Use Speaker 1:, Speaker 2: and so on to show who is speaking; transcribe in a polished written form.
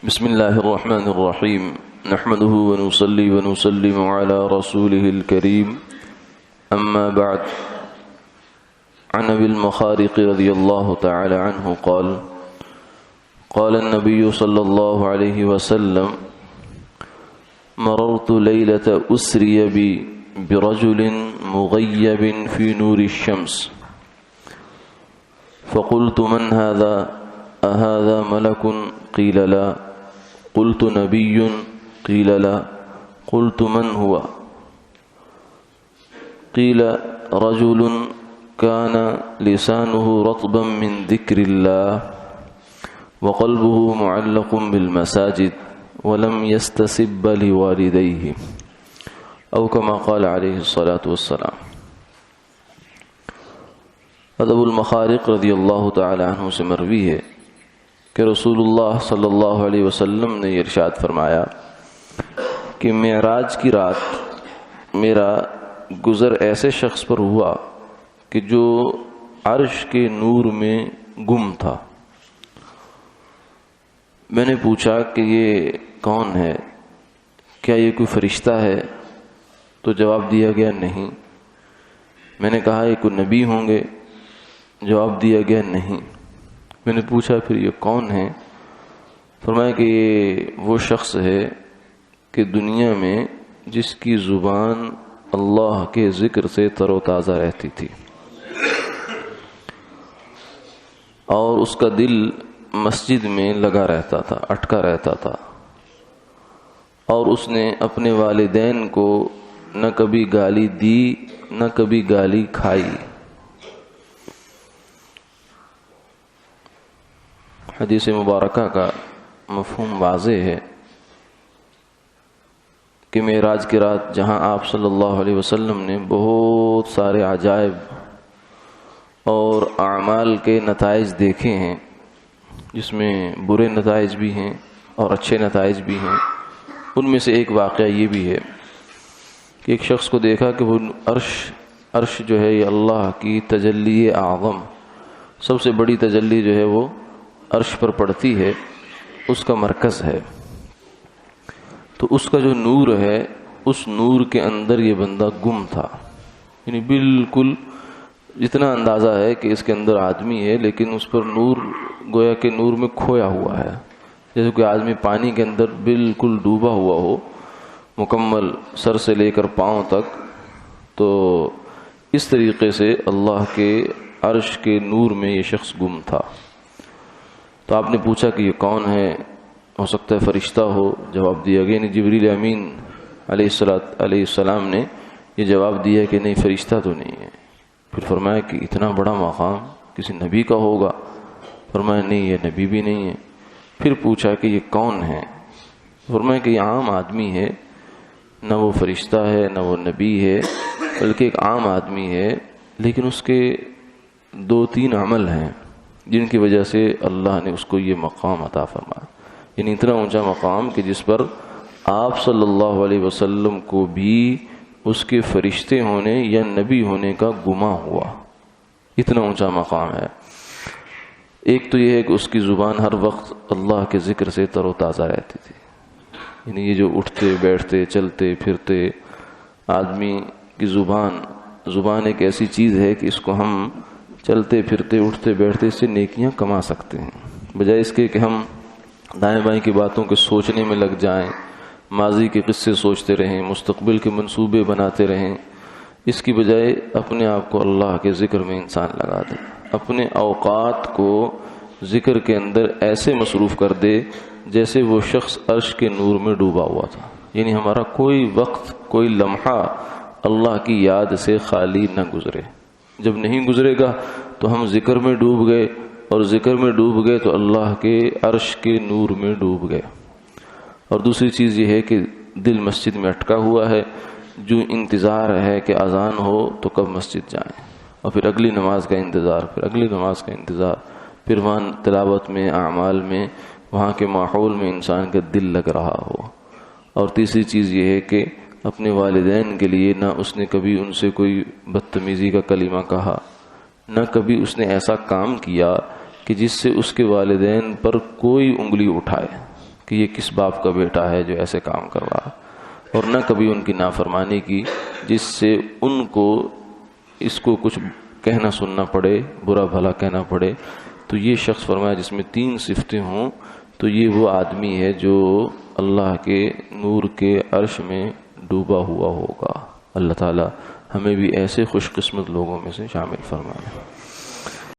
Speaker 1: بسم الله الرحمن الرحيم نحمده ونصلي ونسلم على رسوله الكريم أما بعد عن أبي المخارق رضي الله تعالى عنه قال قال النبي صلى الله عليه وسلم مررت ليلة أسري بي برجل مغيب في نور الشمس فقلت من هذا أهذا ملك قيل لا قلت نبي قيل لا قلت من هو قيل رجل كان لسانه رطبا من ذكر الله وقلبه معلق بالمساجد ولم يستسب لوالديه أو كما قال عليه الصلاة والسلام۔ ابو المخارق رضی اللہ تعالی عنہ سے مروی ہے کہ رسول اللہ صلی اللہ علیہ وسلم نے ارشاد فرمایا کہ معراج کی رات میرا گزر ایسے شخص پر ہوا کہ جو عرش کے نور میں گم تھا۔ میں نے پوچھا کہ یہ کون ہے، کیا یہ کوئی فرشتہ ہے؟ تو جواب دیا گیا نہیں۔ میں نے کہا یہ کوئی نبی ہوں گے؟ جواب دیا گیا نہیں۔ میں نے پوچھا پھر یہ کون ہے؟ فرمایا کہ یہ وہ شخص ہے کہ دنیا میں جس کی زبان اللہ کے ذکر سے تر و تازہ رہتی تھی اور اس کا دل مسجد میں لگا رہتا تھا، اٹکا رہتا تھا، اور اس نے اپنے والدین کو نہ کبھی گالی دی نہ کبھی گالی کھائی۔ حدیث مبارکہ کا مفہوم واضح ہے کہ معراج کی رات جہاں آپ صلی اللہ علیہ وسلم نے بہت سارے عجائب اور اعمال کے نتائج دیکھے ہیں، جس میں برے نتائج بھی ہیں اور اچھے نتائج بھی ہیں۔ ان میں سے ایک واقعہ یہ بھی ہے کہ ایک شخص کو دیکھا کہ وہ عرش جو ہے یہ اللہ کی تجلی اعظم، سب سے بڑی تجلی جو ہے وہ عرش پر پڑتی ہے، اس کا مرکز ہے۔ تو اس کا جو نور ہے اس نور کے اندر یہ بندہ گم تھا، یعنی بالکل اتنا اندازہ ہے کہ اس کے اندر آدمی ہے لیکن اس پر نور گویا کہ نور میں کھویا ہوا ہے، جیسے کہ آدمی پانی کے اندر بالکل ڈوبا ہوا ہو مکمل سر سے لے کر پاؤں تک۔ تو اس طریقے سے اللہ کے عرش کے نور میں یہ شخص گم تھا۔ تو آپ نے پوچھا کہ یہ کون ہے؟ ہو سکتا ہے فرشتہ ہو۔ جواب دیا گیا، یعنی جبریل امین علیہ السلام نے یہ جواب دیا کہ نہیں، فرشتہ تو نہیں ہے۔ پھر فرمایا کہ اتنا بڑا مقام کسی نبی کا ہوگا؟ فرمایا نہیں، یہ نبی بھی نہیں ہے۔ پھر پوچھا کہ یہ کون ہے؟ فرمایا کہ یہ عام آدمی ہے، نہ وہ فرشتہ ہے نہ وہ نبی ہے، بلکہ ایک عام آدمی ہے، لیکن اس کے 2-3 عمل ہیں جن کی وجہ سے اللہ نے اس کو یہ مقام عطا فرمایا، یعنی اتنا اونچا مقام کہ جس پر آپ صلی اللہ علیہ وسلم کو بھی اس کے فرشتے ہونے یا نبی ہونے کا گمان ہوا، اتنا اونچا مقام ہے۔ ایک تو یہ ہے کہ اس کی زبان ہر وقت اللہ کے ذکر سے تر و تازہ رہتی تھی، یعنی یہ جو اٹھتے بیٹھتے چلتے پھرتے آدمی کی زبان ایک ایسی چیز ہے کہ اس کو ہم چلتے پھرتے اٹھتے بیٹھتے اس سے نیکیاں کما سکتے ہیں، بجائے اس کے کہ ہم دائیں بائیں کی باتوں کے سوچنے میں لگ جائیں، ماضی کے قصے سوچتے رہیں، مستقبل کے منصوبے بناتے رہیں۔ اس کی بجائے اپنے آپ کو اللہ کے ذکر میں انسان لگا دے، اپنے اوقات کو ذکر کے اندر ایسے مصروف کر دے جیسے وہ شخص عرش کے نور میں ڈوبا ہوا تھا، یعنی ہمارا کوئی وقت کوئی لمحہ اللہ کی یاد سے خالی نہ گزرے۔ جب نہیں گزرے گا تو ہم ذکر میں ڈوب گئے، اور ذکر میں ڈوب گئے تو اللہ کے عرش کے نور میں ڈوب گئے۔ اور دوسری چیز یہ ہے کہ دل مسجد میں اٹکا ہوا ہے، جو انتظار ہے کہ اذان ہو تو کب مسجد جائیں، اور پھر اگلی نماز کا انتظار، پھر اگلی نماز کا انتظار، پھر وہاں تلاوت میں اعمال میں وہاں کے ماحول میں انسان کا دل لگ رہا ہو۔ اور تیسری چیز یہ ہے کہ اپنے والدین کے لیے نہ اس نے کبھی ان سے کوئی بدتمیزی کا کلمہ کہا، نہ کبھی اس نے ایسا کام کیا کہ جس سے اس کے والدین پر کوئی انگلی اٹھائے کہ یہ کس باپ کا بیٹا ہے جو ایسے کام کر رہا، اور نہ کبھی ان کی نافرمانی کی جس سے ان کو اس کو کچھ کہنا سننا پڑے، برا بھلا کہنا پڑے۔ تو یہ شخص فرمایا جس میں 3 صفتیں ہوں تو یہ وہ آدمی ہے جو اللہ کے نور کے عرش میں ڈوبا ہوا ہوگا۔ اللہ تعالی ہمیں بھی ایسے خوش قسمت لوگوں میں سے شامل فرمائے۔